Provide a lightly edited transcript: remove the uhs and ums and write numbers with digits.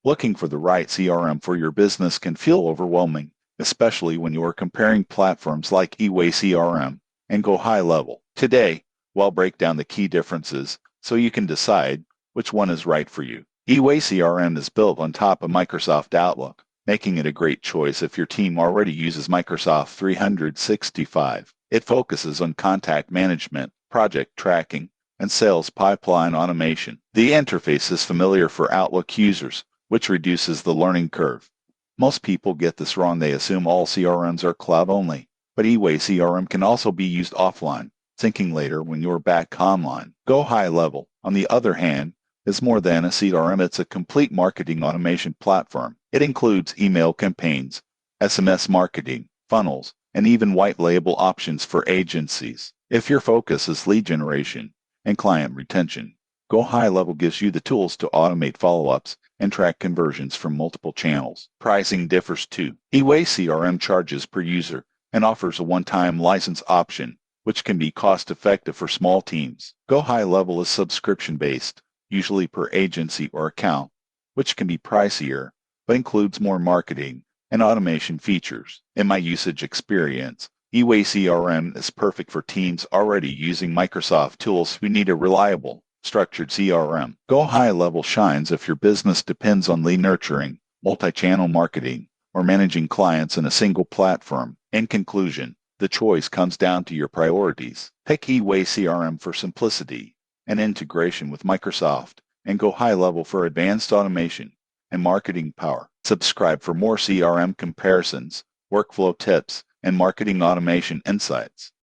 Looking for the right CRM for your business can feel overwhelming, especially when you are comparing platforms like eWay CRM and Go High Level. Today, we'll break down the key differences so you can decide which one is right for you. eWay CRM is built on top of Microsoft Outlook, making it a great choice if your team already uses Microsoft 365. It focuses on contact management, project tracking, and sales pipeline automation. The interface is familiar for Outlook users, which reduces the learning curve. Most people get this wrong. They assume all CRMs are cloud-only, but eWay CRM can also be used offline, syncing later when you're back online. Go High Level, on the other hand, is more than a CRM. It's a complete marketing automation platform. It includes email campaigns, SMS marketing, funnels, and even white label options for agencies. If your focus is lead generation and client retention, Go High Level gives you the tools to automate follow-ups and track conversions from multiple channels. Pricing differs too. eWay CRM charges per user and offers a one-time license option, which can be cost-effective for small teams. Go High Level is subscription-based, usually per agency or account, which can be pricier, but includes more marketing and automation features. In my usage experience, eWay CRM is perfect for teams already using Microsoft tools who need a reliable, structured CRM. Go High Level shines if your business depends on lead nurturing, multi-channel marketing, or managing clients in a single platform. In conclusion, the choice comes down to your priorities. Pick eWay CRM for simplicity and integration with Microsoft, and Go High Level for advanced automation and marketing power. Subscribe for more CRM comparisons, workflow tips, and marketing automation insights.